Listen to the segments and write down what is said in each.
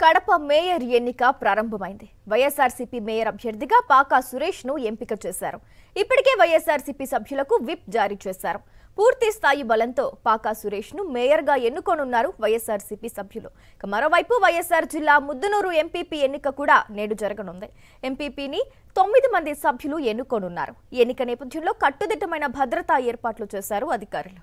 Kadapa mayor ఎన్నిక ప్రారంభమైంది. YSRCP mayor అభ్యర్థిగా పాకా సురేష్ ను ఎంపిక చేశారు. ఇప్పటికే వైఎస్ఆర్సీపీ సభ్యులకు విప్ జారీ చేశారు. పూర్తి స్థాయి బలంతో పాకా సురేష్ ను మేయర్ గా ఎన్నుకోనున్నారు వైఎస్ఆర్సీపీ సభ్యులు. మరోవైపు వైఎస్ఆర్ జిల్లా ముద్దునూరు ఎంపీపీ ఎన్నిక కూడా నేడు జరగనుంది. ఎంపీపీని 9 మంది సభ్యులు ఎన్నుకోనున్నారు. ఎన్నిక నేపథ్యంలో కట్టుదిట్టమైన భద్రతా ఏర్పాట్లు చేశారు అధికారులు.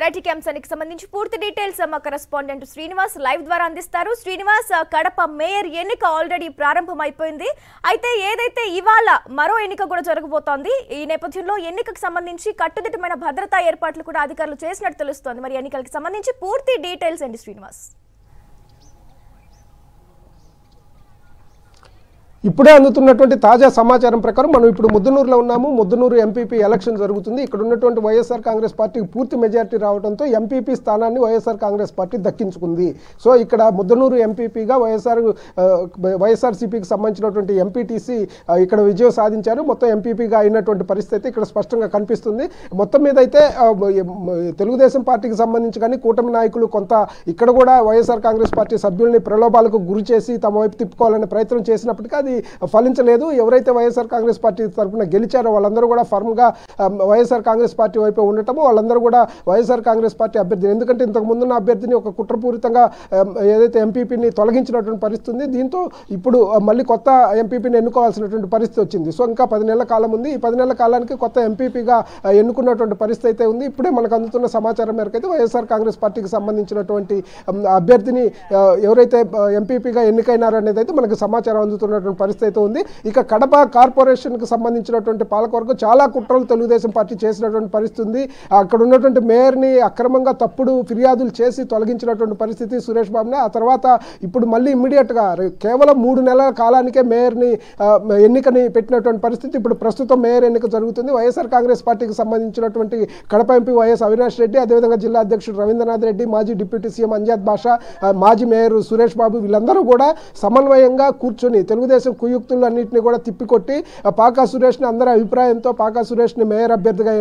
రైట్ అంశానికి సంబంధించి పూర్తి డీటెయిల్స్ మా కరెస్పాండెంట్ శ్రీనివాస్ లైవ్ ద్వారా అందిస్తారు. శ్రీనివాస్, కడప మేయర్ ఎన్నిక ఆల్రెడీ ప్రారంభమైపోయింది. అయితే ఏదైతే ఇవాళ మరో ఎన్నిక కూడా జరగబోతోంది. ఈ నేపథ్యంలో ఎన్నికకు సంబంధించి కట్టుదిట్టమైన భద్రతా ఏర్పాట్లు కూడా అధికారులు చేసినట్టు తెలుస్తోంది. మరి ఎన్నికలకు సంబంధించి పూర్తి డీటెయిల్స్ ఏంటి శ్రీనివాస్? ఇప్పుడే అందుతున్నటువంటి తాజా సమాచారం ప్రకారం మనం ఇప్పుడు ముద్దునూరులో ఉన్నాము. ముద్దునూరు ఎంపీపీ ఎలక్షన్ జరుగుతుంది. ఇక్కడ ఉన్నటువంటి వైఎస్ఆర్ కాంగ్రెస్ పార్టీకి పూర్తి మెజారిటీ రావడంతో ఎంపీపీ స్థానాన్ని వైఎస్ఆర్ కాంగ్రెస్ పార్టీ దక్కించుకుంది. సో ఇక్కడ ముద్దునూరు ఎంపీపీగా వైఎస్ఆర్సీపీకి సంబంధించినటువంటి ఎంపీటీసీ ఇక్కడ విజయం సాధించారు. మొత్తం ఎంపీపీగా అయినటువంటి పరిస్థితి ఇక్కడ స్పష్టంగా కనిపిస్తుంది. మొత్తం మీద అయితే తెలుగుదేశం పార్టీకి సంబంధించి కానీ కూటమి నాయకులు కొంత ఇక్కడ కూడా వైఎస్ఆర్ కాంగ్రెస్ పార్టీ సభ్యుల్ని ప్రలోభాలకు గురి చేసి తమ వైపు తిప్పుకోవాలనే ప్రయత్నం చేసినప్పటికీ అది ఫలించలేదు. ఎవరైతే వైఎస్ఆర్ కాంగ్రెస్ పార్టీ తరఫున గెలిచారో వాళ్ళందరూ కూడా ఫర్మ్గా వైఎస్ఆర్ కాంగ్రెస్ పార్టీ వైపు ఉండటము, వాళ్ళందరూ కూడా వైఎస్ఆర్ కాంగ్రెస్ పార్టీ అభ్యర్థి, ఎందుకంటే ఇంతకు ముందున్న అభ్యర్థిని ఒక కుట్రపూరితంగా ఏదైతే ఎంపీపీని తొలగించినటువంటి పరిస్థితి ఉంది. దీంతో ఇప్పుడు మళ్ళీ కొత్త ఎంపీపీని ఎన్నుకోవాల్సినటువంటి పరిస్థితి వచ్చింది. సో ఇంకా 10 నెలల కాలం ఉంది. ఈ 10 నెలల కాలానికి కొత్త ఎంపీపీగా ఎన్నుకున్నటువంటి పరిస్థితి అయితే ఉంది. ఇప్పుడే మనకు అందుతున్న సమాచారం మేరకు అయితే వైఎస్ఆర్ కాంగ్రెస్ పార్టీకి సంబంధించినటువంటి అభ్యర్థిని ఎవరైతే ఎంపీపీగా ఎన్నికైనారో అనేది అయితే మనకు సమాచారం అందుతున్నటువంటి పరిస్థితి అయితే ఉంది. ఇక కడప కార్పొరేషన్కి సంబంధించినటువంటి పాలకవర్గం చాలా కుట్రలు తెలుగుదేశం పార్టీ చేసినటువంటి పరిస్థితి ఉంది. అక్కడ ఉన్నటువంటి మేయర్ని అక్రమంగా తప్పుడు ఫిర్యాదులు చేసి తొలగించినటువంటి పరిస్థితి సురేష్ బాబుని. ఆ తర్వాత ఇప్పుడు మళ్ళీ ఇమ్మీడియట్గా కేవలం 3 నెలల కాలానికే మేయర్ని ఎన్నికని పెట్టినటువంటి పరిస్థితి. ఇప్పుడు ప్రస్తుతం మేయర్ ఎన్నిక జరుగుతుంది. వైఎస్ఆర్ కాంగ్రెస్ పార్టీకి సంబంధించినటువంటి కడప ఎంపీ వైఎస్ అవినాష్ రెడ్డి, అదేవిధంగా జిల్లా అధ్యక్షుడు రవీంద్రనాథ్ రెడ్డి, మాజీ డిప్యూటీ సీఎం అంజాద్ బాషా, మాజీ మేయర్ సురేష్ బాబు, వీళ్ళందరూ కూడా సమన్వయంగా కూర్చొని తెలుగుదేశం కుయుక్తులన్నింటినీ కూడా తిప్పికొట్టి పాకా సురేష్ని అందరి అభిప్రాయంతో పాకా సురేష్ని మేయర్ అభ్యర్థిగా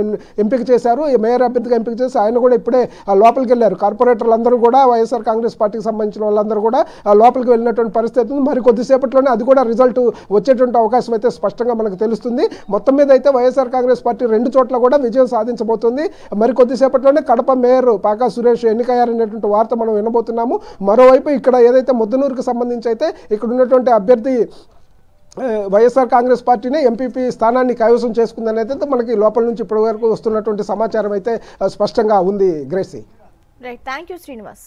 ఎంపిక చేశారు. ఈ మేయర్ అభ్యర్థిగా ఎంపిక చేసి ఆయన కూడా ఇప్పుడే లోపలికి వెళ్ళారు. కార్పొరేటర్లు అందరూ కూడా వైఎస్ఆర్ కాంగ్రెస్ పార్టీకి సంబంధించిన వాళ్ళందరూ కూడా లోపలికి వెళ్ళినటువంటి పరిస్థితి ఉంది. మరి కొద్దిసేపట్లోనే అది కూడా రిజల్ట్ వచ్చేటువంటి అవకాశం అయితే స్పష్టంగా మనకు తెలుస్తుంది. మొత్తం మీద అయితే వైఎస్ఆర్ కాంగ్రెస్ పార్టీ 2 చోట్ల కూడా విజయం సాధించబోతుంది. మరి కొద్దిసేపట్లోనే కడప మేయర్ పాకా సురేష్ ఎన్నికయ్యారనేటువంటి వార్త మనం వినబోతున్నాము. మరోవైపు ఇక్కడ ఏదైతే ముద్దునూరుకు సంబంధించి అయితే ఇక్కడ ఉన్నటువంటి అభ్యర్థి వైఎస్ఆర్ కాంగ్రెస్ పార్టీనే ఎంపీపీ స్థానాన్ని కైవసం చేసుకుందని అయితే మనకి లోపల నుంచి ఇప్పటి వరకు వస్తున్నటువంటి సమాచారం అయితే స్పష్టంగా ఉంది. Gracie, right, thank you Srinivas.